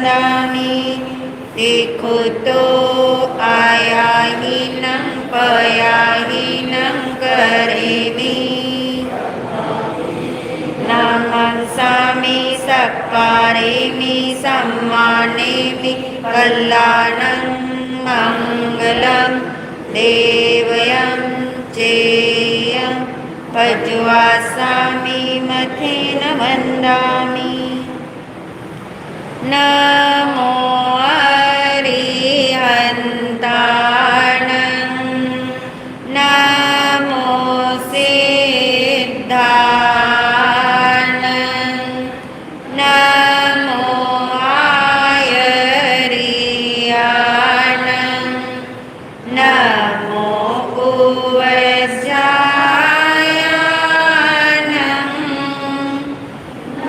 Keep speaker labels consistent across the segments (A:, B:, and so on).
A: वन्दामि देखो तो आयाहीनं पयाहीनं करेमि नमस्सामि सत्कारेमि सम्मानेमि कल्याणं मङ्गलं देवयं चेयं पज्वासामि मथेन वन्दामि नमो अरिहन्ताणं नमो सिद्धाणं नमो आयर्याणं नमो उवज्जायाणं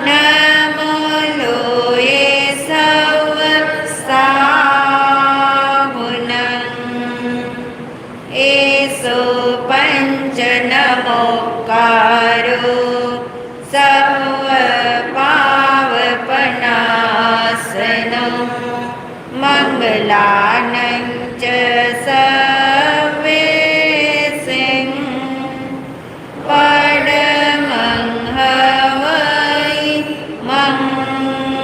A: नमो लोये सवसाहुनं एषो पञ्चनमोकारो सर्वपावपनाशनो मङ्गलानं च सर्वेसिं परमं हवै मङ्गलं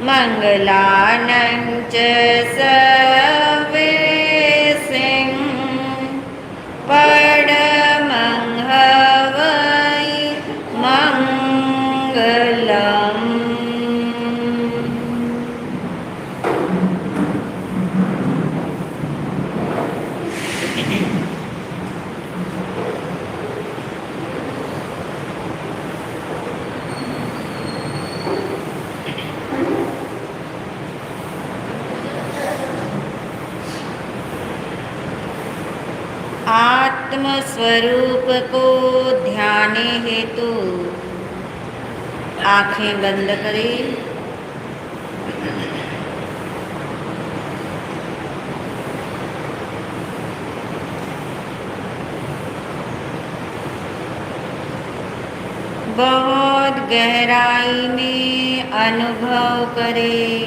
A: मङ्गलानं च सर्वेसिं परमं हवै मङ्गलम्। आत्म स्वरूप को ध्याने हेतु आंखें बंद करें। बहुत गहराई में अनुभव करें।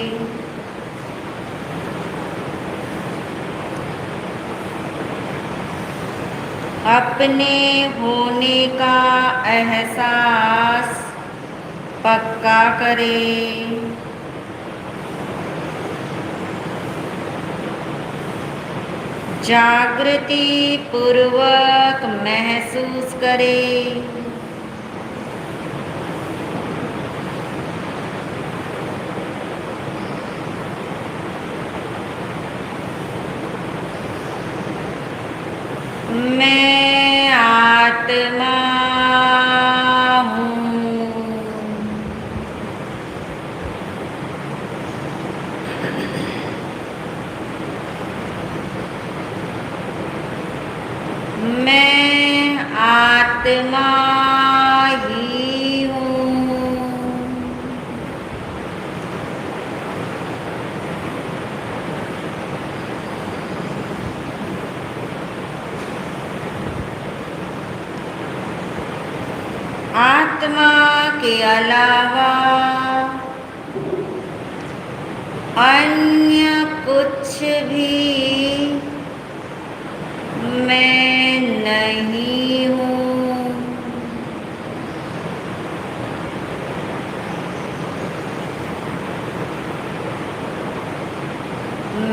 A: अपने होने का एहसास पक्का करें। जागृति पूर्वक महसूस करें। मैं आत्मा हूँ। मैं आत्मा ही हूँ। आत्मा के अलावा अन्य कुछ भी मैं नहीं हूँ।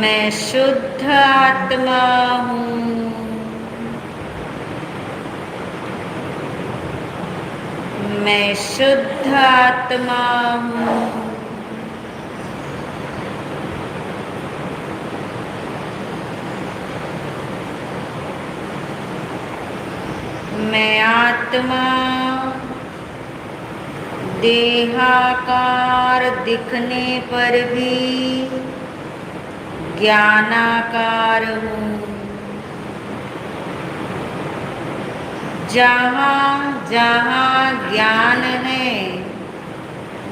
A: मैं शुद्ध आत्मा हूँ। मैं शुद्ध आत्मा हूँ। मैं आत्मा देहाकार दिखने पर भी ज्ञानाकार हूँ। जहाँ जहाँ ज्ञान है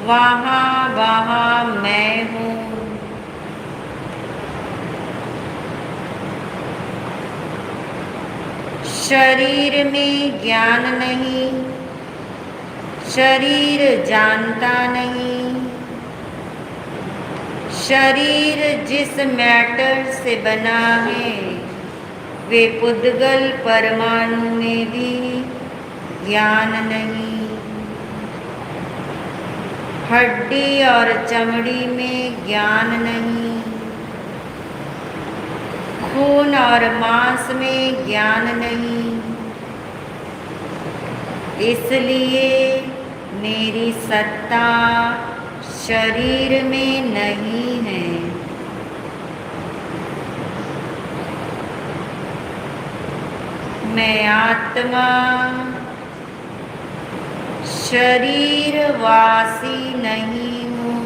A: वहाँ वहाँ मैं हूँ। शरीर में ज्ञान नहीं, शरीर जानता नहीं, शरीर जिस मैटर से बना है वे पुद्गल परमाणु में भी ज्ञान नहीं। हड्डी और चमड़ी में ज्ञान नहीं। खून और मांस में ज्ञान नहीं। इसलिए मेरी सत्ता शरीर में नहीं है। मैं आत्मा शरीरवासी नहीं हूँ।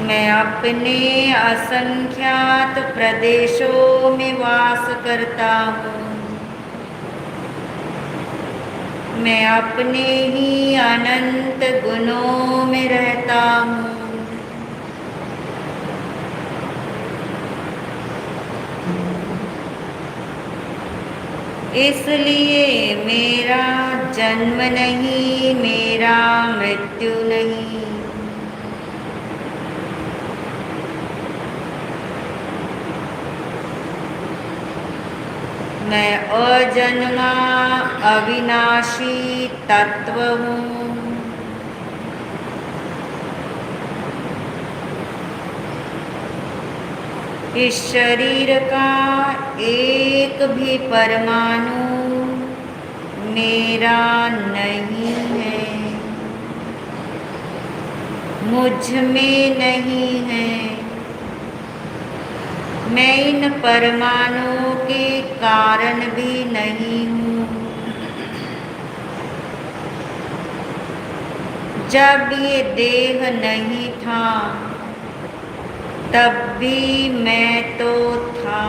A: मैं अपने असंख्यात प्रदेशों में वास करता हूँ। मैं अपने ही अनंत गुणों में रहता हूँ। इसलिए मेरा जन्म नहीं, मेरा मृत्यु नहीं। मैं अजन्मा अविनाशी तत्व हूँ। इस शरीर का एक भी परमाणु मेरा नहीं है, मुझ में नहीं है। मैं इन परमाणुओं के कारण भी नहीं हूँ। जब ये देह नहीं था तब भी मैं तो था।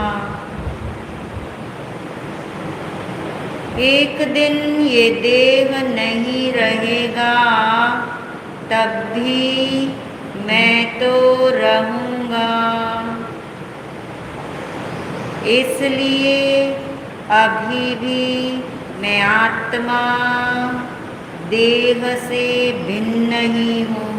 A: एक दिन ये देह नहीं रहेगा तब भी मैं तो रहूँगा। इसलिए अभी भी मैं आत्मा देह से भिन्न ही हूँ।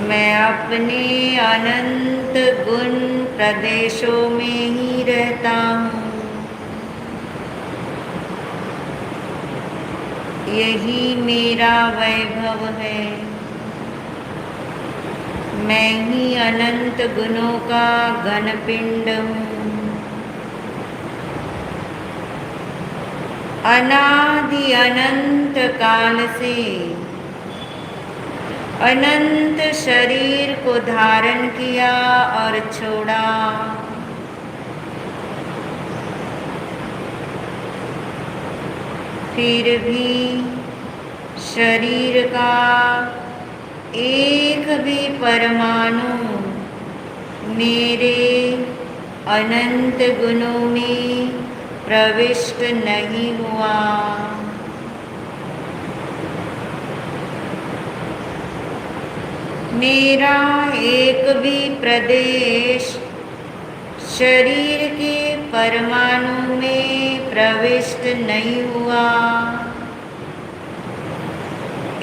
A: मैं अपने अनंत गुण प्रदेशों में ही रहता हूँ। यही मेरा वैभव है। मैं ही अनंत गुणों का घनपिंड हूँ। अनादि अनंत काल से अनंत शरीर को धारण किया और छोड़ा। फिर भी शरीर का एक भी परमाणु मेरे अनंत गुणों में प्रविष्ट नहीं हुआ। मेरा एक भी प्रदेश शरीर के परमाणु में प्रविष्ट नहीं हुआ।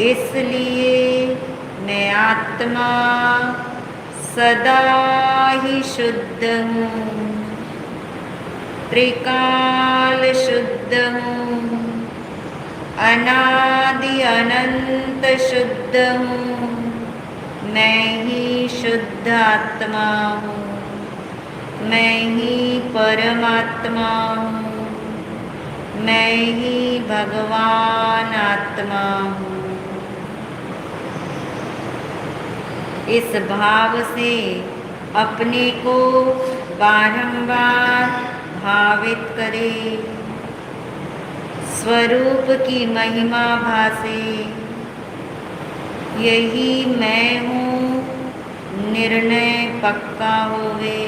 A: इसलिए मैं आत्मा सदा ही शुद्ध हूँ, त्रिकाल शुद्ध हूँ, अनादि अनंत शुद्ध हूँ। मैं ही शुद्ध आत्मा हूँ, मैं ही परमात्मा हूँ, मैं ही भगवान आत्मा हूँ। इस भाव से अपने को बारंबार भावित करे, स्वरूप की महिमा भासे। यही मैं हूँ, निर्णय पक्का होवे।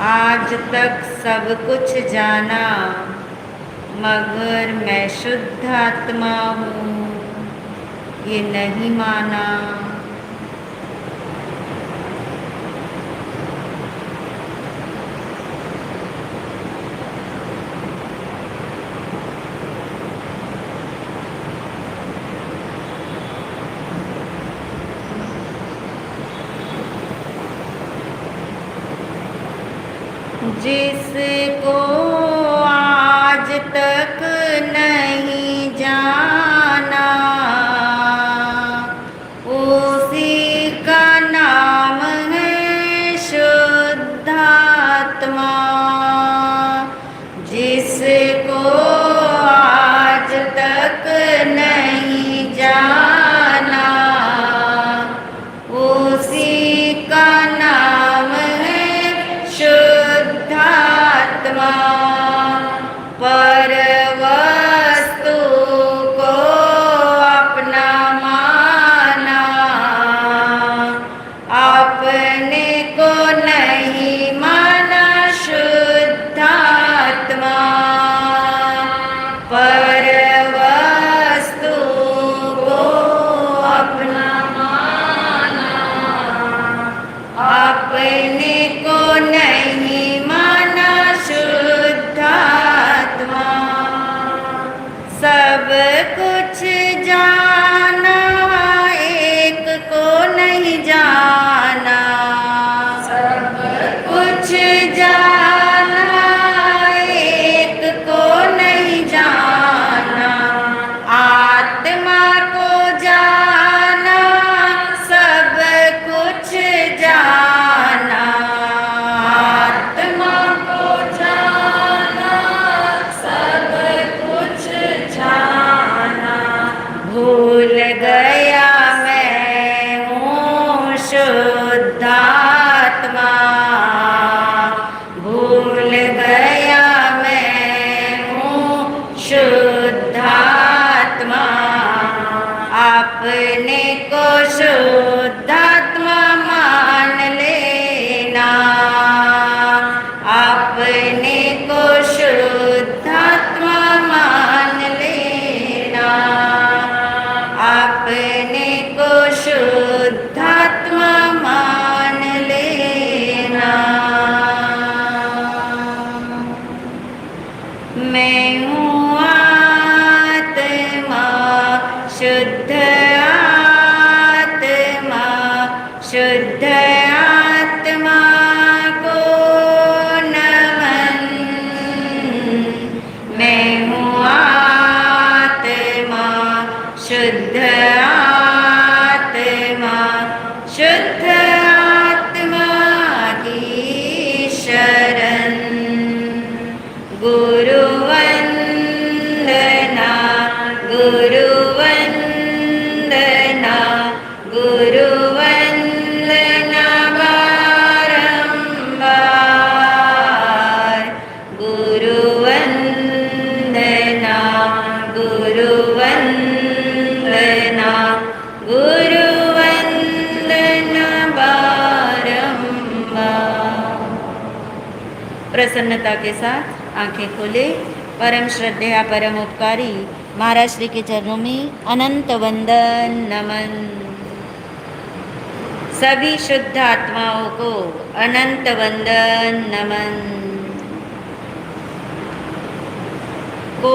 A: आज तक सब कुछ जाना मगर मैं शुद्ध आत्मा हूँ, ये नहीं माना। जिसको आज तक नहीं जाना उसी का नाम है शुद्धात्मा। जिसको आज तक नहीं जाना उसी का नाम है शुद्धात्मा। पर वस्तु को अपना माना अपने को नहीं माना शुद्धात्मा। पर वस्तु को अपना माना अपने को नहीं माना शुद्धात्मा। सब कुछ जाना एक को नहीं जाना। सब कुछ जाना एक को नहीं जाना। आत्मा को जाना सब कुछ जाना। आत्मा को जाना सब कुछ जाना। भूल गया मैं हूँ शुद्धात्मा। भूल गया मैं हूँ शुद्धात्मा। अपने को शुद्धात्मा मान लेना। अपने को शुद्धात्मा मान लेना। अपने को शुद्धात्मा मान लेना। मैं हूँ आत्मा शुद्ध आत्मा। शुद्ध आत्मा को नमन। मैं हूँ आत्मा शुद्ध आत्मा। शुद्ध आत्मा की शरण। गुरु वंदना गुरु वंदना गुरु वंदना बारंबार। गुरु वंदना गुरु वंदना गुरु वंदना बारंबार। प्रसन्नता के साथ आंखें खोले। परम श्रद्धेय परम उपकारी महाराज श्री के चरणों में अनंत वंदन नमन। सभी शुद्ध आत्माओं को अनंत वंदन नमन। को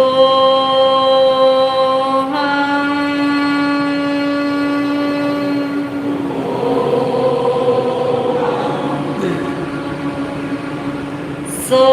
A: सो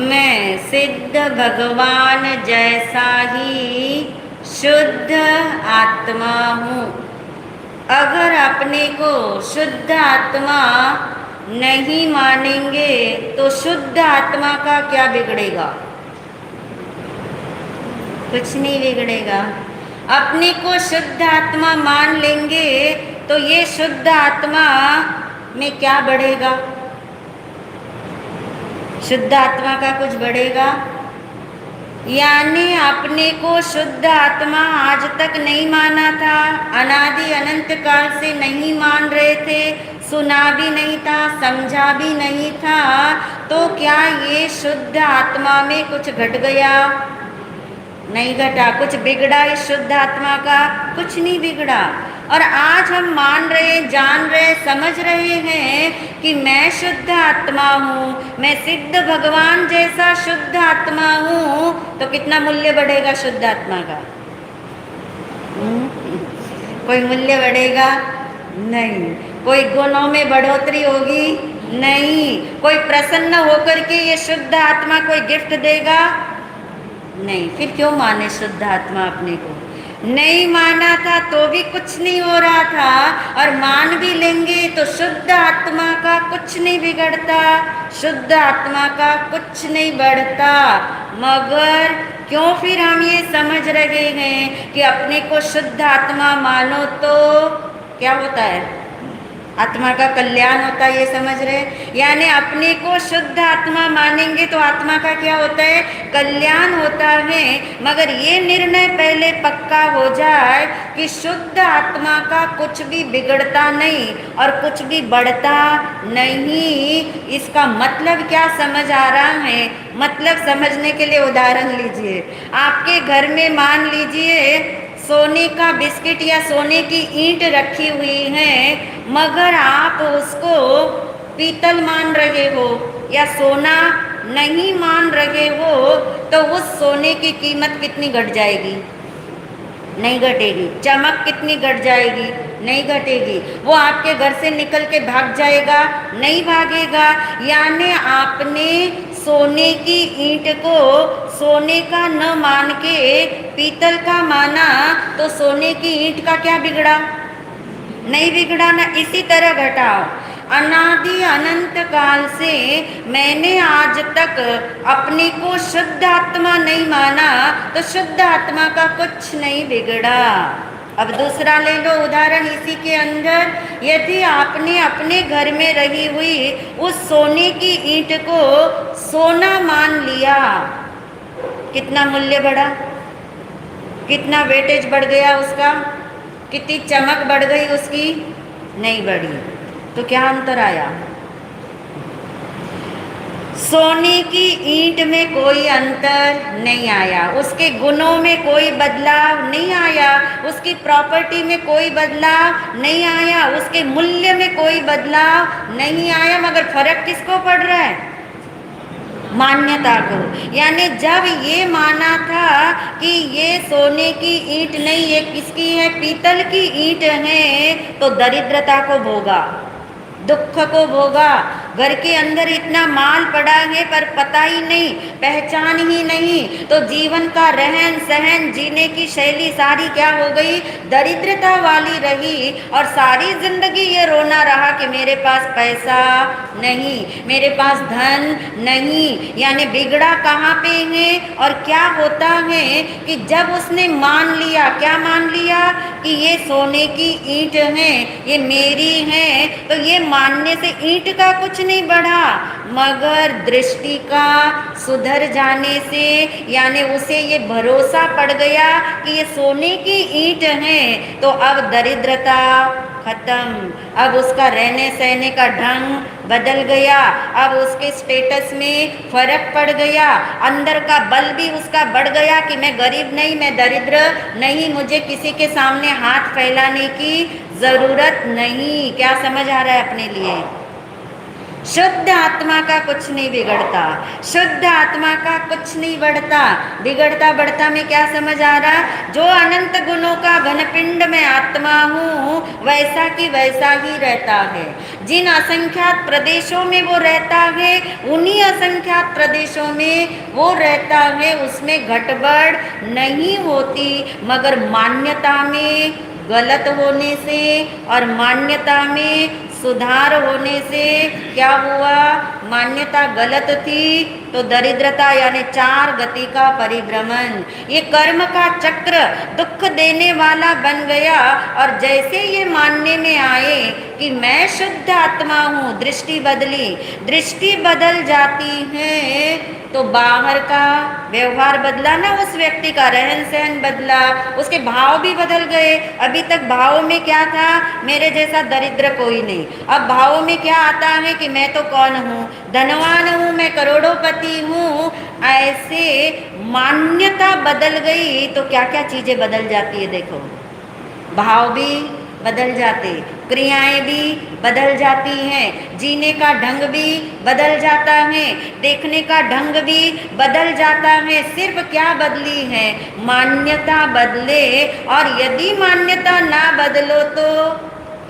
A: मैं सिद्ध भगवान जैसा ही शुद्ध आत्मा हूँ। अगर अपने को शुद्ध आत्मा नहीं मानेंगे तो शुद्ध आत्मा का क्या बिगड़ेगा? कुछ नहीं बिगड़ेगा। अपने को शुद्ध आत्मा मान लेंगे तो ये शुद्ध आत्मा में क्या बढ़ेगा? शुद्ध आत्मा का कुछ बढ़ेगा? यानी अपने को शुद्ध आत्मा आज तक नहीं माना था, अनादि अनंत काल से नहीं मान रहे थे, सुना भी नहीं था, समझा भी नहीं था, तो क्या ये शुद्ध आत्मा में कुछ घट गया? नहीं घटा। कुछ बिगड़ा इस शुद्ध आत्मा का? कुछ नहीं बिगड़ा। और आज हम मान रहे, जान रहे, समझ रहे हैं कि मैं शुद्ध आत्मा हूँ, मैं सिद्ध भगवान जैसा शुद्ध आत्मा हूँ, तो कितना मूल्य बढ़ेगा शुद्ध आत्मा का? कोई मूल्य बढ़ेगा? नहीं। कोई गुणों में बढ़ोतरी होगी? नहीं। कोई प्रसन्न होकर के ये शुद्ध आत्मा कोई गिफ्ट देगा? नहीं। फिर क्यों माने शुद्ध आत्मा अपने को? नहीं माना था तो भी कुछ नहीं हो रहा था, और मान भी लेंगे तो शुद्ध आत्मा का कुछ नहीं बिगड़ता, शुद्ध आत्मा का कुछ नहीं बढ़ता। मगर क्यों फिर हम ये समझ रहे हैं कि अपने को शुद्ध आत्मा मानो तो क्या होता है? आत्मा का कल्याण होता है, ये समझ रहे? यानी अपने को शुद्ध आत्मा मानेंगे तो आत्मा का क्या होता है? कल्याण होता है। मगर ये निर्णय पहले पक्का हो जाए कि शुद्ध आत्मा का कुछ भी बिगड़ता नहीं और कुछ भी बढ़ता नहीं। इसका मतलब क्या समझ आ रहा है? मतलब समझने के लिए उदाहरण लीजिए। आपके घर में मान लीजिए सोने का बिस्किट या सोने की ईंट रखी हुई है, मगर आप उसको पीतल मान रहे हो या सोना नहीं मान रहे हो, तो उस सोने की कीमत कितनी घट जाएगी? नहीं घटेगी। चमक कितनी घट जाएगी? नहीं घटेगी। वो आपके घर से निकल के भाग जाएगा? नहीं भागेगा। यानी आपने सोने की ईंट को सोने का न मान के पीतल का माना, तो सोने की ईंट का क्या बिगड़ा? नहीं बिगड़ा ना। इसी तरह घटाओ। अनादि अनंत काल से मैंने आज तक अपने को शुद्ध आत्मा नहीं माना, तो शुद्ध आत्मा का कुछ नहीं बिगड़ा। अब दूसरा ले लो उदाहरण इसी के अंदर। यदि आपने अपने घर में रही हुई उस सोने की ईंट को सोना मान लिया, कितना मूल्य बढ़ा? कितना वेटेज बढ़ गया उसका? कितनी चमक बढ़ गई उसकी? नहीं बढ़ी। तो क्या अंतर आया? सोने की ईंट में कोई अंतर नहीं आया, उसके गुणों में कोई बदलाव नहीं आया, उसकी प्रॉपर्टी में कोई बदलाव नहीं आया, उसके मूल्य में कोई बदलाव नहीं आया। मगर फर्क किसको पड़ रहा है? मान्यता को। यानी जब ये माना था कि ये सोने की ईंट नहीं, ये किसकी है? पीतल की ईंट है, तो दरिद्रता को भोगा, दुख को भोगा। घर के अंदर इतना माल पड़ा है पर पता ही नहीं, पहचान ही नहीं, तो जीवन का रहन सहन, जीने की शैली सारी क्या हो गई? दरिद्रता वाली रही। और सारी जिंदगी ये रोना रहा कि मेरे पास पैसा नहीं, मेरे पास धन नहीं। यानी बिगड़ा कहाँ पे है? और क्या होता है कि जब उसने मान लिया, क्या मान लिया? कि ये सोने की ईंट है, ये मेरी है, तो ये मानने से ईंट का कुछ नहीं बढ़ा, मगर दृष्टि का सुधर जाने से, यानी उसे ये भरोसा पड़ गया कि ये सोने की ईंट है, तो अब दरिद्रता खत्म। अब उसका रहने सहने का ढंग बदल गया, अब उसके स्टेटस में फर्क पड़ गया, अंदर का बल भी उसका बढ़ गया कि मैं गरीब नहीं, मैं दरिद्र नहीं, मुझे किसी के सामने हाथ फैलाने की जरूरत नहीं। क्या समझ आ रहा है अपने लिए? शुद्ध आत्मा का कुछ नहीं बिगड़ता, शुद्ध आत्मा का कुछ नहीं बढ़ता। बिगड़ता बढ़ता में क्या समझ आ रहा? जो अनंत गुणों का घनपिंड में आत्मा हूँ, वैसा की वैसा ही रहता है। जिन असंख्यात प्रदेशों में वो रहता है, उन्हीं असंख्यात प्रदेशों में वो रहता है, उसमें घटबढ़ नहीं होती। मगर मान्यता में गलत होने से और मान्यता में सुधार होने से क्या हुआ? मान्यता गलत थी तो दरिद्रता यानी 4 गति का परिभ्रमण, ये कर्म का चक्र दुख देने वाला बन गया। और जैसे ये मानने में आए कि मैं शुद्ध आत्मा हूँ, दृष्टि बदली, दृष्टि बदल जाती है तो बाहर का व्यवहार बदला ना, उस व्यक्ति का रहन सहन बदला, उसके भाव भी बदल गए। अभी तक भाव में क्या था, मेरे जैसा दरिद्र कोई नहीं। अब भाव में क्या आता है कि मैं तो कौन हूँ, धनवान हूँ, मैं करोड़ोंपति हूँ। ऐसे मान्यता बदल गई तो क्या क्या चीजें बदल जाती है, देखो, भाव भी बदल जाते, क्रियाएं भी बदल जाती हैं, जीने का ढंग भी बदल जाता है, देखने का ढंग भी बदल जाता है। सिर्फ क्या बदली है, मान्यता बदले। और यदि मान्यता ना बदलो तो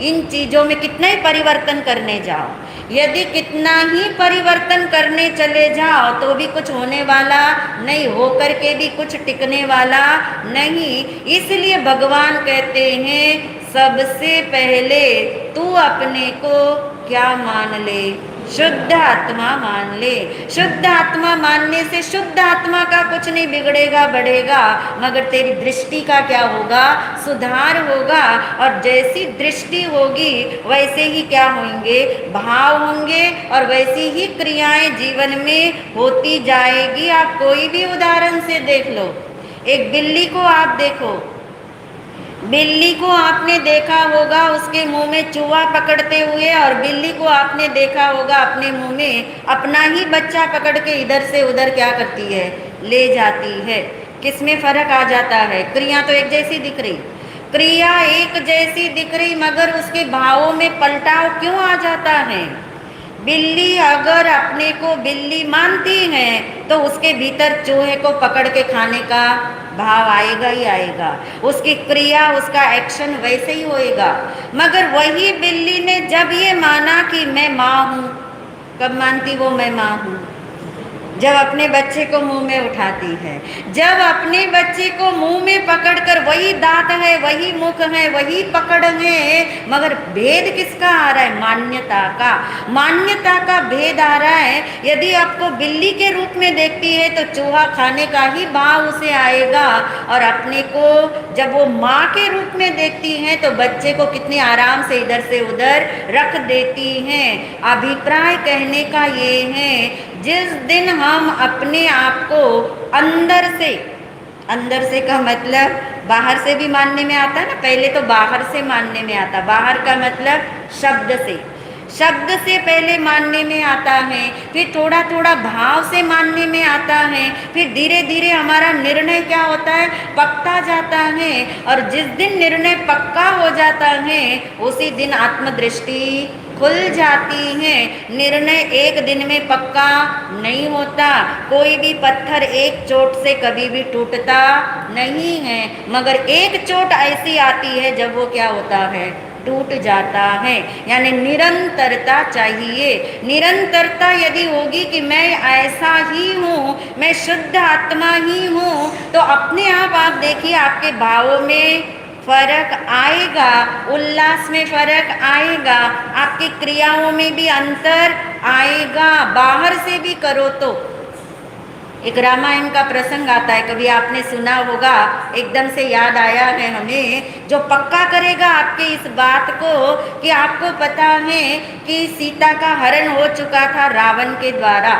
A: इन चीजों में कितना ही परिवर्तन करने जाओ, यदि कितना ही परिवर्तन करने चले जाओ तो भी कुछ होने वाला नहीं, हो करके भी कुछ टिकने वाला नहीं। इसलिए भगवान कहते हैं सबसे पहले तू अपने को क्या मान ले, शुद्ध आत्मा मान ले। शुद्ध आत्मा मानने से शुद्ध आत्मा का कुछ नहीं बिगड़ेगा बढ़ेगा, मगर तेरी दृष्टि का क्या होगा, सुधार होगा। और जैसी दृष्टि होगी वैसे ही क्या होंगे, भाव होंगे, और वैसी ही क्रियाएं जीवन में होती जाएगी। आप कोई भी उदाहरण से देख लो, एक बिल्ली को आप देखो, बिल्ली को आपने देखा होगा उसके मुंह में चूहा पकड़ते हुए, और बिल्ली को आपने देखा होगा अपने मुंह में अपना ही बच्चा पकड़ के इधर से उधर क्या करती है, ले जाती है। किसमें फर्क आ जाता है, क्रिया तो एक जैसी दिख रही, क्रिया एक जैसी दिख रही, मगर उसके भावों में पलटाव क्यों आ जाता है। बिल्ली अगर अपने को बिल्ली मानती है तो उसके भीतर चूहे को पकड़ के खाने का भाव आएगा ही आएगा, उसकी क्रिया, उसका एक्शन वैसे ही होएगा। मगर वही बिल्ली ने जब ये माना कि मैं माँ हूँ, कब मानती वो मैं माँ हूँ, जब अपने बच्चे को मुंह में उठाती है, जब अपने बच्चे को मुंह में पकड़कर, वही दांत है, वही मुख है, वही पकड़ है, मगर भेद किसका आ रहा है, मान्यता का, मान्यता का भेद आ रहा है। यदि आपको बिल्ली के रूप में देखती है तो चूहा खाने का ही भाव उसे आएगा, और अपने को जब वो माँ के रूप में देखती हैं तो बच्चे को कितने आराम से इधर से उधर रख देती हैं। अभिप्राय कहने का ये है, जिस दिन हम अपने आप को अंदर से का मतलब बाहर से भी मानने में आता है ना, पहले तो बाहर से मानने में आता, बाहर का मतलब शब्द से पहले मानने में आता है, फिर थोड़ा थोड़ा भाव से मानने में आता है, फिर धीरे धीरे हमारा निर्णय क्या होता है, पक्का जाता है। और जिस दिन निर्णय पक्का हो जाता है उसी दिन आत्मदृष्टि खुल जाती है। निर्णय एक दिन में पक्का नहीं होता, कोई भी पत्थर एक चोट से कभी भी टूटता नहीं है, मगर एक चोट ऐसी आती है जब वो क्या होता है, टूट जाता है। यानी निरंतरता चाहिए। निरंतरता यदि होगी कि मैं ऐसा ही हूँ, मैं शुद्ध आत्मा ही हूँ, तो अपने आप देखिए आपके भावों में फर्क आएगा, उल्लास में फर्क आएगा, आपकी क्रियाओं में भी अंतर आएगा। बाहर से भी करो तो एक रामायण का प्रसंग आता है, कभी आपने सुना होगा, एकदम से याद आया है हमें। जो पक्का करेगा आपके इस बात को कि आपको पता है कि सीता का हरण हो चुका था रावण के द्वारा,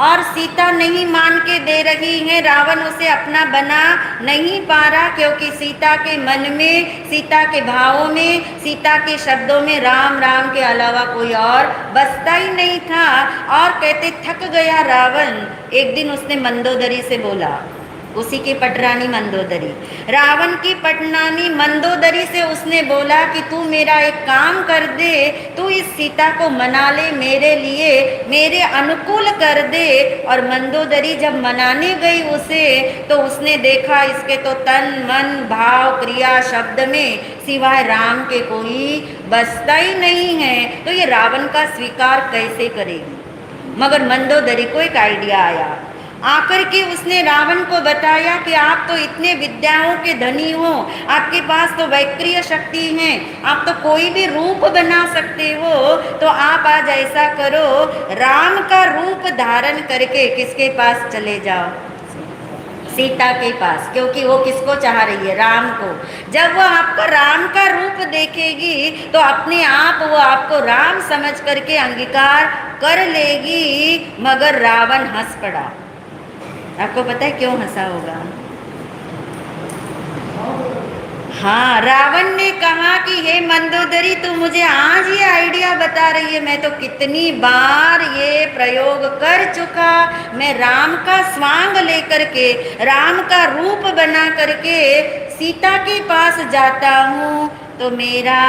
A: और सीता नहीं मान के दे रही है, रावण उसे अपना बना नहीं पा रहा, क्योंकि सीता के मन में, सीता के भावों में, सीता के शब्दों में राम राम के अलावा कोई और बसता ही नहीं था। और कहते थक गया रावण, एक दिन उसने मंदोदरी से बोला, उसी की पटरानी मंदोदरी, रावण की पटरानी मंदोदरी से उसने बोला कि तू मेरा एक काम कर दे, तू इस सीता को मना ले, मेरे लिए मेरे अनुकूल कर दे। और मंदोदरी जब मनाने गई उसे, तो उसने देखा इसके तो तन मन भाव क्रिया शब्द में सिवाय राम के कोई बसता ही नहीं है, तो ये रावण का स्वीकार कैसे करेगी। मगर मंदोदरी को एक आइडिया आया, आकर के उसने रावण को बताया कि आप तो इतने विद्याओं के धनी हो, आपके पास तो वैक्रिय शक्ति है, आप तो कोई भी रूप बना सकते हो, तो आप आज ऐसा करो, राम का रूप धारण करके किसके पास चले जाओ, सीता के पास, क्योंकि वो किसको चाह रही है, राम को। जब वो आपको राम का रूप देखेगी तो अपने आप वो आपको राम समझ करके अंगीकार कर लेगी। मगर रावण हंस पड़ा। आपको पता है क्यों हंसा होगा? हाँ, रावण ने कहा कि हे मंदोदरी, तू मुझे आज ये आइडिया बता रही है, मैं तो कितनी बार ये प्रयोग कर चुका। मैं राम का स्वांग लेकर के, राम का रूप बना करके सीता के पास जाता हूँ तो मेरा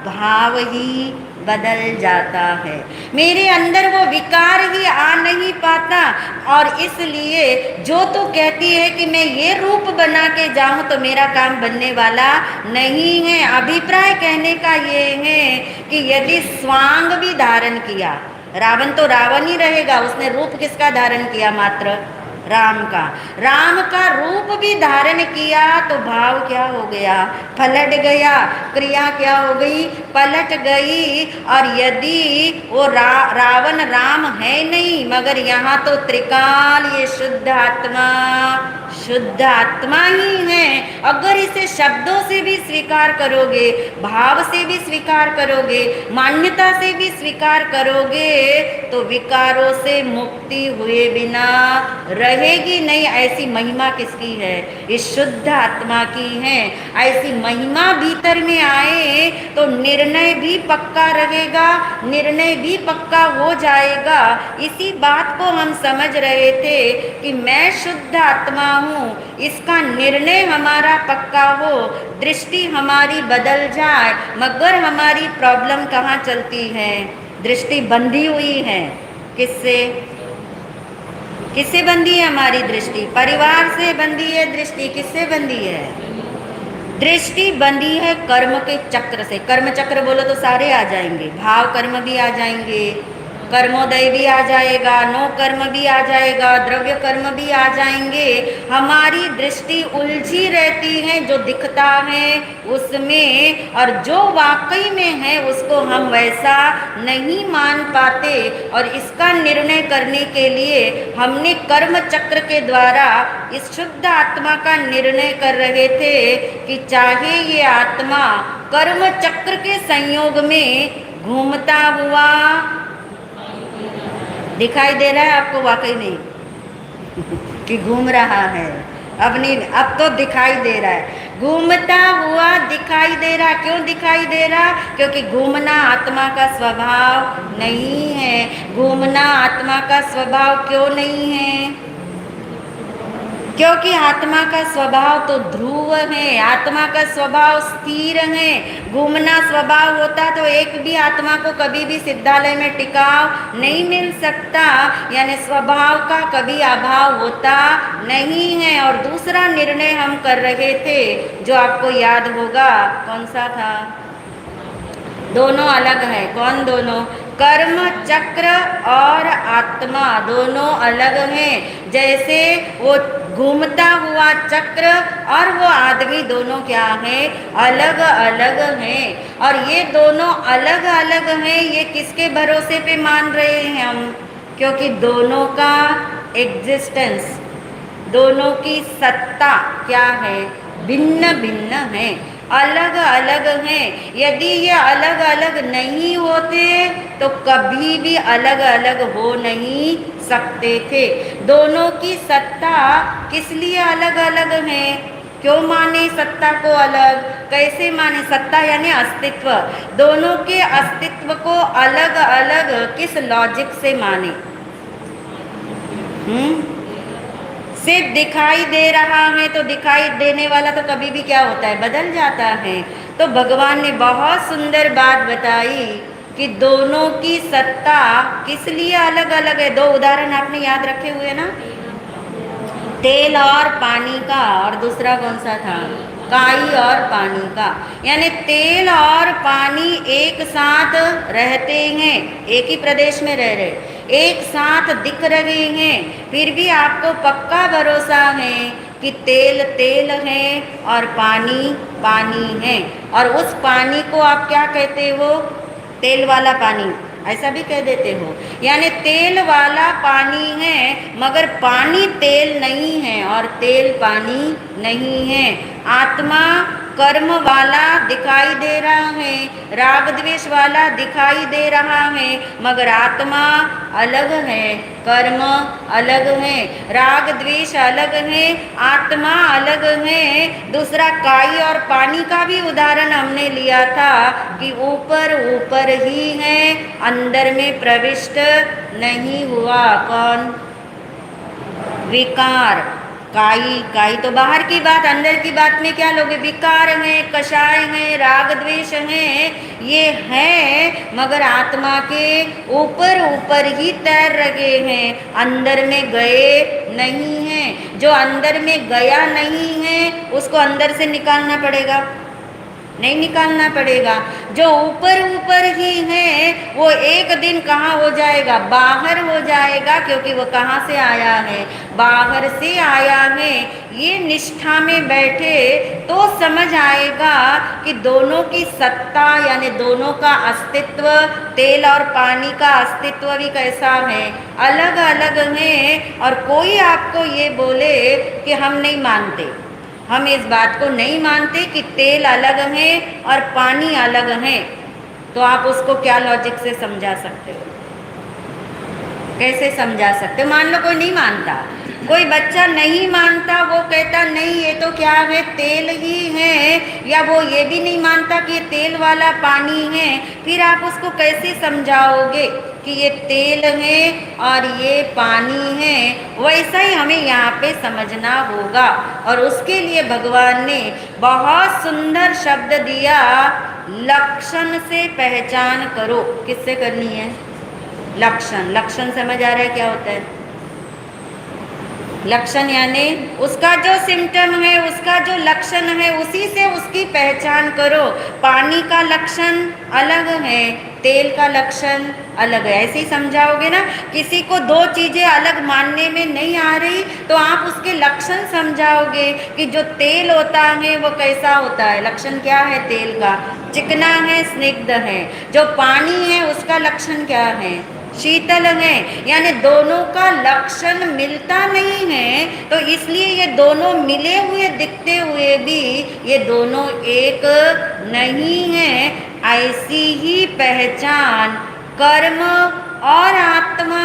A: भाव ही बदल जाता है, मेरे अंदर वो विकार ही आ नहीं पाता। और इसलिए जो तो कहती है कि मैं ये रूप बना के जाऊं तो मेरा काम बनने वाला नहीं है। अभिप्राय कहने का ये है कि यदि स्वांग भी धारण किया, रावण तो रावण ही रहेगा, उसने रूप किसका धारण किया? मात्र राम का। राम का रूप भी धारण किया तो भाव क्या हो गया? पलट गया। क्रिया क्या हो गई? पलट गई। और यदि वो रावण राम है नहीं, मगर यहाँ तो त्रिकाल, ये शुद्ध आत्मा ही है। अगर इसे शब्दों से भी स्वीकार करोगे, भाव से भी स्वीकार करोगे, मान्यता से भी स्वीकार करोगे, तो विकारों से मुक्ति हुए बिना रहेगी नहीं। ऐसी महिमा किसकी है? इस शुद्ध आत्मा की है। ऐसी महिमा भीतर में आए तो निर्णय भी पक्का रहेगा, निर्णय भी पक्का हो जाएगा। इसी बात को हम समझ रहे थे कि मैं शुद्ध आत्मा हूँ, इसका निर्णय हमारा पक्का हो, दृष्टि हमारी बदल जाए। मगर हमारी प्रॉब्लम कहाँ चलती है? दृष्टि बंधी हुई है। किससे? किससे बंधी है हमारी दृष्टि? परिवार से बंधी है दृष्टि। किससे बंधी है? दृष्टि बंधी है कर्म के चक्र से। कर्म चक्र बोलो तो सारे आ जाएंगे, भाव कर्म भी आ जाएंगे, कर्मोदय भी आ जाएगा, नो कर्म भी आ जाएगा, द्रव्य कर्म भी आ जाएंगे। हमारी दृष्टि उलझी रहती है जो दिखता है उसमें, और जो वाकई में है उसको हम वैसा नहीं मान पाते। और इसका निर्णय करने के लिए हमने कर्म चक्र के द्वारा इस शुद्ध आत्मा का निर्णय कर रहे थे कि चाहे ये आत्मा कर्म चक्र के संयोग में घूमता हुआ दिखाई दे रहा है आपको, वाकई नहीं कि घूम रहा है, अब नहीं, अब तो दिखाई दे रहा है, घूमता हुआ दिखाई दे रहा। क्यों दिखाई दे रहा? क्योंकि घूमना आत्मा का स्वभाव नहीं है। घूमना आत्मा का स्वभाव क्यों नहीं है? क्योंकि आत्मा का स्वभाव तो ध्रुव है, आत्मा का स्वभाव स्थिर है। घूमना स्वभाव होता तो एक भी आत्मा को कभी भी सिद्धालय में टिकाव नहीं मिल सकता, यानी स्वभाव का कभी अभाव होता नहीं है। और दूसरा निर्णय हम कर रहे थे जो आपको याद होगा, कौन सा था? दोनों अलग है। कौन दोनों? कर्म चक्र और आत्मा दोनों अलग हैं। जैसे वो घूमता हुआ चक्र और वो आदमी दोनों क्या हैं? अलग अलग हैं। और ये दोनों अलग अलग हैं, ये किसके भरोसे पे मान रहे हैं हम? क्योंकि दोनों का एग्जिस्टेंस, दोनों की सत्ता क्या है? भिन्न भिन्न है, अलग अलग हैं। यदि ये अलग अलग नहीं होते तो कभी भी अलग अलग हो नहीं सकते थे। दोनों की सत्ता किस लिए अलग अलग है? क्यों माने सत्ता को अलग? कैसे माने? सत्ता यानी अस्तित्व। दोनों के अस्तित्व को अलग अलग किस लॉजिक से माने? सिर्फ दिखाई दे रहा है तो दिखाई देने वाला तो कभी भी क्या होता है? बदल जाता है। तो भगवान ने बहुत सुंदर बात बताई कि दोनों की सत्ता किस लिए अलग अलग है। दो उदाहरण आपने याद रखे हुए ना, तेल और पानी का, और दूसरा कौन सा था? काई और पानी का। यानी तेल और पानी एक साथ रहते हैं, एक ही प्रदेश में रह रहे, एक साथ दिख रहे हैं, फिर भी आपको पक्का भरोसा है कि तेल तेल है और पानी पानी है। और उस पानी को आप क्या कहते हो? तेल वाला पानी, ऐसा भी कह देते हो। यानी तेल वाला पानी है मगर पानी तेल नहीं है और तेल पानी नहीं है। आत्मा कर्म वाला दिखाई दे रहा है, राग द्वेष वाला दिखाई दे रहा है, मगर आत्मा अलग है, कर्म अलग है, राग द्वेष अलग है, आत्मा अलग है। दूसरा काई और पानी का भी उदाहरण हमने लिया था कि ऊपर ऊपर ही है, अंदर में प्रविष्ट नहीं हुआ। कौन? विकार। काई तो बाहर की बात, अंदर की बात में क्या लोगे? विकार है, कषाय है, राग द्वेष है, ये है मगर आत्मा के ऊपर ऊपर ही तैर रहे हैं, अंदर में गए नहीं हैं। जो अंदर में गया नहीं है उसको अंदर से निकालना पड़ेगा, नहीं निकालना पड़ेगा। जो ऊपर ऊपर ही है वो एक दिन कहाँ हो जाएगा? बाहर हो जाएगा, क्योंकि वो कहाँ से आया है? बाहर से आया है। ये निष्ठा में बैठे तो समझ आएगा कि दोनों की सत्ता यानी दोनों का अस्तित्व, तेल और पानी का अस्तित्व भी कैसा है? अलग अलग है। और कोई आपको ये बोले कि हम नहीं मानते, हम इस बात को नहीं मानते कि तेल अलग है और पानी अलग है, तो आप उसको क्या लॉजिक से समझा सकते हो? कैसे समझा सकते हो? मान लो कोई नहीं मानता, कोई बच्चा नहीं मानता, वो कहता नहीं ये तो क्या है? तेल ही है। या वो ये भी नहीं मानता कि ये तेल वाला पानी है, फिर आप उसको कैसे समझाओगे कि ये तेल है और ये पानी है? वैसा ही हमें यहाँ पे समझना होगा। और उसके लिए भगवान ने बहुत सुंदर शब्द दिया, लक्षण से पहचान करो। किससे करनी है? लक्षण। लक्षण समझ आ रहा है क्या होता है? लक्षण यानी उसका जो सिम्टम है, उसका जो लक्षण है, उसी से उसकी पहचान करो। पानी का लक्षण अलग है, तेल का लक्षण अलग है। ऐसे ही समझाओगे ना। किसी को दो चीजें अलग मानने में नहीं आ रही तो आप उसके लक्षण समझाओगे कि जो तेल होता है वो कैसा होता है। लक्षण क्या है तेल का? चिकना है, स्निग्ध है। जो पानी है उसका लक्षण क्या है? शीतल है। यानी दोनों का लक्षण मिलता नहीं है, तो इसलिए ये दोनों मिले हुए दिखते हुए भी ये दोनों एक नहीं है। ऐसी ही पहचान कर्म और आत्मा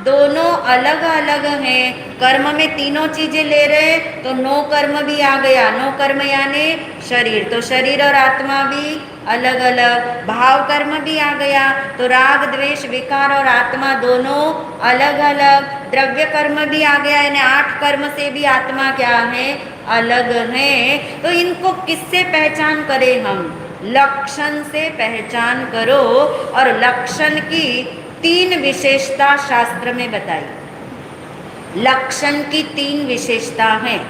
A: दोनों अलग अलग हैं। कर्म में तीनों चीजें ले रहे तो नो कर्म भी आ गया। नो कर्म यानी शरीर, तो शरीर और आत्मा भी अलग अलग। भाव कर्म भी आ गया तो राग द्वेष विकार और आत्मा दोनों अलग अलग। द्रव्य कर्म भी आ गया, यानी 8 कर्म से भी आत्मा क्या है? अलग है। तो इनको किससे पहचान करें हम? लक्षण से पहचान करो। और लक्षण की 3 विशेषता शास्त्र में बताई। लक्षण की 3 विशेषता हैं।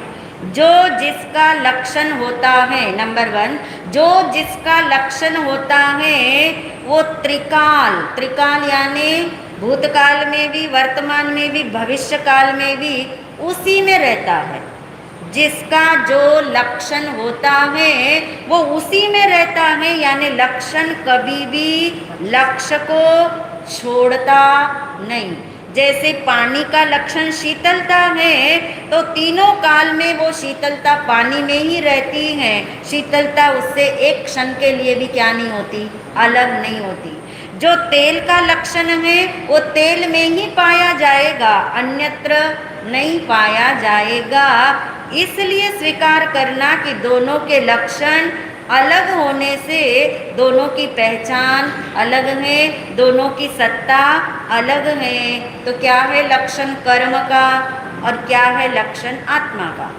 A: जो जिसका लक्षण होता है, नंबर 1, जो जिसका लक्षण होता है वो त्रिकाल। त्रिकाल यानी भूतकाल में भी, वर्तमान में भी, भविष्य काल में भी उसी में रहता है। जिसका जो लक्षण होता है वो उसी में रहता है। यानी लक्षण कभी भी लक्ष्य को छोड़ता नहीं। जैसे पानी का लक्षण शीतलता है तो तीनों काल में वो शीतलता पानी में ही रहती है। शीतलता उससे एक क्षण के लिए भी क्या नहीं होती? अलग नहीं होती। जो तेल का लक्षण है वो तेल में ही पाया जाएगा, अन्यत्र नहीं पाया जाएगा। इसलिए स्वीकार करना कि दोनों के लक्षण अलग होने से दोनों की पहचान अलग है, दोनों की सत्ता अलग है। तो क्या है लक्षण कर्म का और क्या है लक्षण आत्मा का?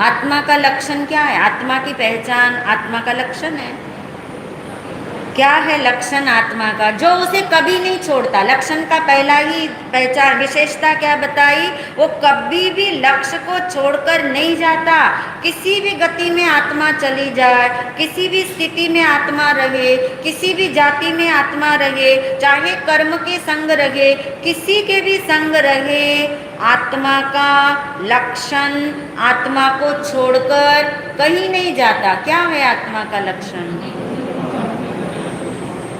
A: आत्मा का लक्षण क्या है? आत्मा की पहचान आत्मा का लक्षण है। क्या है लक्षण आत्मा का, जो उसे कभी नहीं छोड़ता। लक्षण का पहला ही पहचान विशेषता क्या बताई, वो कभी भी लक्ष्य को छोड़कर नहीं जाता। किसी भी गति में आत्मा चली जाए, किसी भी स्थिति में आत्मा रहे, किसी भी जाति में आत्मा रहे, चाहे कर्म के संग रहे, किसी के भी संग रहे, आत्मा का लक्षण आत्मा को छोड़कर कहीं नहीं जाता। क्या है आत्मा का लक्षण?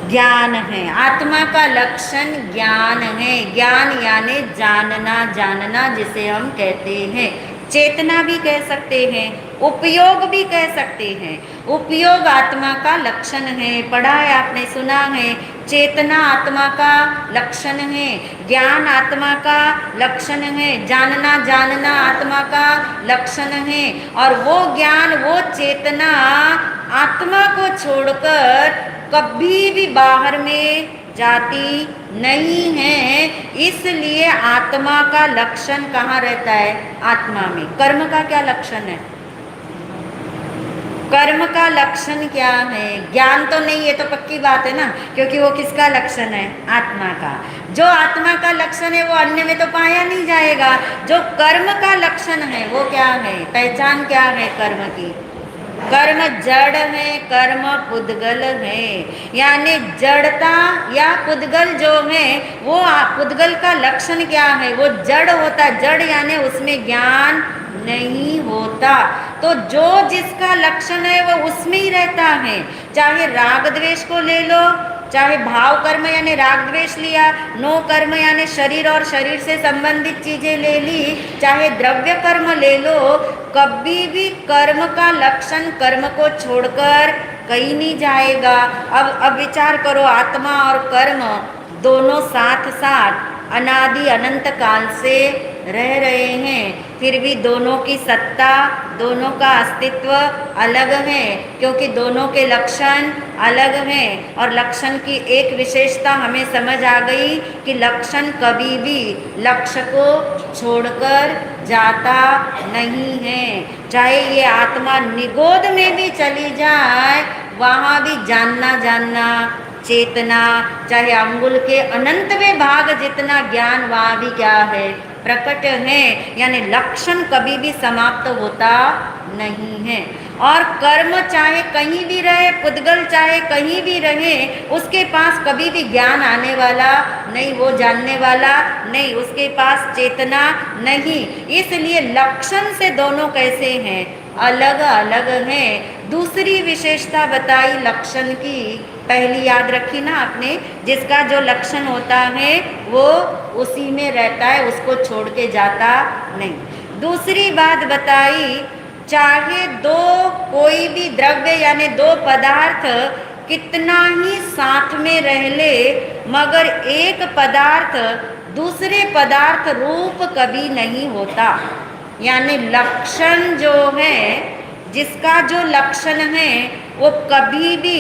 A: ज्ञान है। आत्मा का लक्षण ज्ञान है। ज्ञान यानी जानना, जानना जिसे हम कहते हैं, चेतना भी कह सकते हैं, उपयोग भी कह सकते हैं। उपयोग आत्मा का लक्षण है। पढ़ा है आपने, सुना है। चेतना आत्मा का लक्षण है, ज्ञान आत्मा का लक्षण है, जानना, जानना आत्मा का लक्षण है। और वो ज्ञान, वो चेतना आत्मा को छोड़कर कभी भी बाहर में जाती नहीं है। इसलिए आत्मा का लक्षण कहाँ रहता है? आत्मा में। कर्म का क्या लक्षण है? कर्म का लक्षण क्या है? ज्ञान तो नहीं, ये तो पक्की बात है ना, क्योंकि वो किसका लक्षण है? आत्मा का। जो आत्मा का लक्षण है वो अन्य में तो पाया नहीं जाएगा। जो कर्म का लक्षण है वो क्या है? पहचान क्या है कर्म की? कर्म जड़ है, कर्म पुद्गल है। यानी जड़ता या पुद्गल जो है, वो पुद्गल का लक्षण क्या है? वो जड़ होता। जड़ यानी उसमें ज्ञान नहीं होता। तो जो जिसका लक्षण है वो उसमें ही रहता है। चाहे राग द्वेष को ले लो, चाहे भाव कर्म यानी राग द्वेष लिया, नो कर्म यानी शरीर और शरीर से संबंधित चीजें ले ली, चाहे द्रव्य कर्म ले लो, कभी भी कर्म का लक्षण कर्म को छोड़कर कहीं नहीं जाएगा। अब विचार करो, आत्मा और कर्म दोनों साथ साथ अनादि अनंत काल से रह रहे हैं, फिर भी दोनों की सत्ता, दोनों का अस्तित्व अलग है, क्योंकि दोनों के लक्षण अलग हैं। और लक्षण की एक विशेषता हमें समझ आ गई कि लक्षण कभी भी लक्ष्य को छोड़कर जाता नहीं है। चाहे ये आत्मा निगोद में भी चली जाए, वहाँ भी जानना, जानना, चेतना, चाहे अंगुल के अनंतवें भाग जितना ज्ञान, वहाँ भी क्या है? प्रकट है। यानी लक्षण कभी भी समाप्त होता नहीं है। और कर्म चाहे कहीं भी रहे, पुद्गल चाहे कहीं भी रहे, उसके पास कभी भी ज्ञान आने वाला नहीं, वो जानने वाला नहीं, उसके पास चेतना नहीं। इसलिए लक्षण से दोनों कैसे हैं? अलग अलग हैं। दूसरी विशेषता बताई लक्षण की, पहली याद रखी ना आपने, जिसका जो लक्षण होता है वो उसी में रहता है, उसको छोड़ के जाता नहीं। दूसरी बात बताई, चाहे दो कोई भी द्रव्य यानी दो पदार्थ कितना ही साथ में रह ले, मगर एक पदार्थ दूसरे पदार्थ रूप कभी नहीं होता। यानी लक्षण जो है, जिसका जो लक्षण है वो कभी भी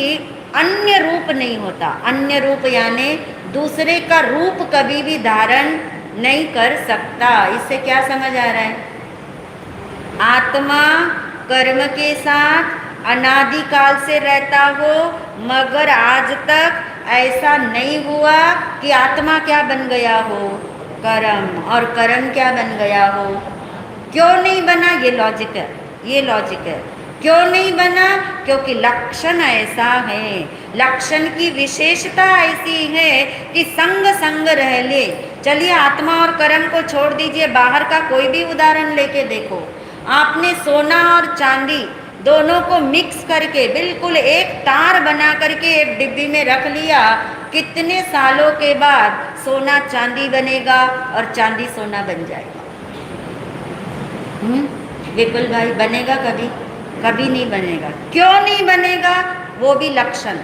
A: अन्य रूप नहीं होता। अन्य रूप यानी दूसरे का रूप कभी भी धारण नहीं कर सकता। इससे क्या समझ आ रहा है? आत्मा कर्म के साथ अनादिकाल से रहता हो, मगर आज तक ऐसा नहीं हुआ कि आत्मा क्या बन गया हो? कर्म। और कर्म क्या बन गया हो? क्यों नहीं बना? ये लॉजिक है, ये लॉजिक है। क्यों नहीं बना? क्योंकि लक्षण ऐसा है, लक्षण की विशेषता ऐसी है कि संग संग रह ले। चलिए आत्मा और कर्म को छोड़ दीजिए, बाहर का कोई भी उदाहरण लेके देखो। आपने सोना और चांदी दोनों को मिक्स करके बिल्कुल एक तार बना करके एक डिब्बी में रख लिया, कितने सालों के बाद सोना चांदी बनेगा और चांदी सोना बन जाएगा? विपुल भाई, बनेगा कभी? कभी नहीं बनेगा। क्यों नहीं बनेगा? वो भी लक्षण,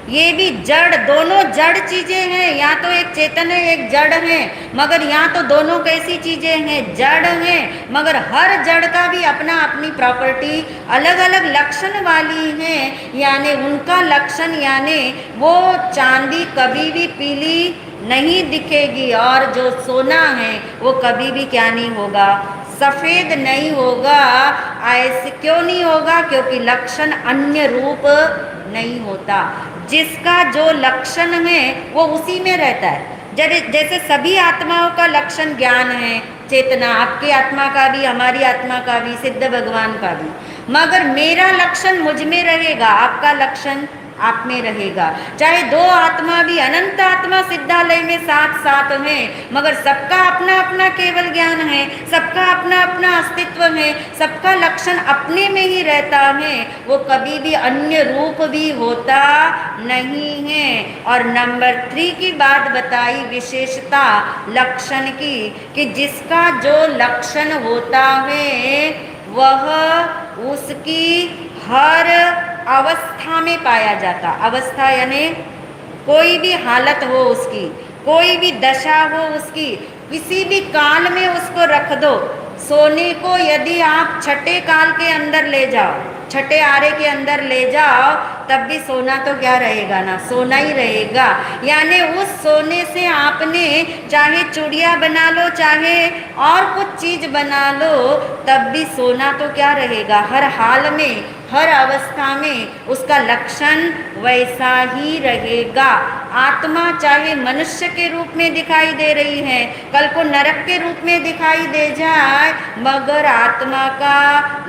A: ये भी जड़, दोनों जड़ चीजें हैं। या तो एक चेतन है, एक जड़ है, मगर यहाँ तो दोनों कैसी चीजें हैं? जड़ हैं, मगर हर जड़ का भी अपना अपनी प्रॉपर्टी अलग अलग लक्षण वाली है। यानी उनका लक्षण, यानी वो चांदी कभी भी पीली नहीं दिखेगी, और जो सोना है वो कभी भी क्या नहीं होगा? सफेद नहीं होगा। ऐसे क्यों नहीं होगा? क्योंकि लक्षण अन्य रूप नहीं होता। जिसका जो लक्षण है वो उसी में रहता है। जैसे सभी आत्माओं का लक्षण ज्ञान है, चेतना, आपकी आत्मा का भी, हमारी आत्मा का भी, सिद्ध भगवान का भी, मगर मेरा लक्षण मुझ में रहेगा, आपका लक्षण आप में रहेगा। चाहे दो आत्मा भी, अनंत आत्मा सिद्धालय में साथ साथ हैं, मगर सबका अपना अपना केवल ज्ञान है, सबका अपना अपना अस्तित्व है, सबका लक्षण अपने में ही रहता है, वो कभी भी अन्य रूप भी होता नहीं है। और नंबर 3 की बात बताई विशेषता लक्षण की, कि जिसका जो लक्षण होता है वह उसकी हर अवस्था में पाया जाता। अवस्था यानी कोई भी हालत हो उसकी, कोई भी दशा हो उसकी, किसी भी काल में उसको रख दो। सोने को यदि आप छठे काल के अंदर ले जाओ, छठे आरे के अंदर ले जाओ, तब भी सोना तो क्या रहेगा ना, सोना ही रहेगा। यानी उस सोने से आपने चाहे चूड़िया बना लो, चाहे और कुछ चीज बना लो, तब भी सोना तो क्या रहेगा, हर हाल में, हर अवस्था में उसका लक्षण वैसा ही रहेगा। आत्मा चाहे मनुष्य के रूप में दिखाई दे रही है, कल को नरक के रूप में दिखाई दे जाए, मगर आत्मा का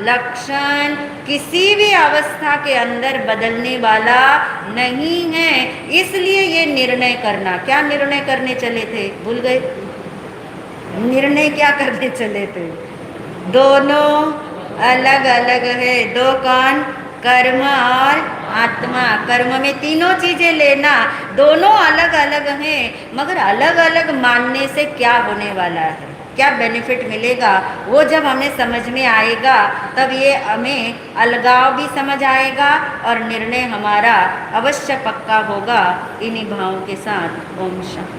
A: लक्षण किसी भी अवस्था के अंदर बदलने वाला नहीं है। इसलिए ये निर्णय करना, क्या निर्णय करने चले थे, भूल गए? निर्णय क्या करने चले थे? दोनों अलग अलग है। दो कौन? कर्म और आत्मा। कर्म में तीनों चीजें लेना, दोनों अलग अलग हैं, मगर अलग अलग मानने से क्या होने वाला है, क्या बेनिफिट मिलेगा, वो जब हमें समझ में आएगा तब ये हमें अलगाव भी समझ आएगा और निर्णय हमारा अवश्य पक्का होगा। इन्हीं भावों के साथ ओम शांति।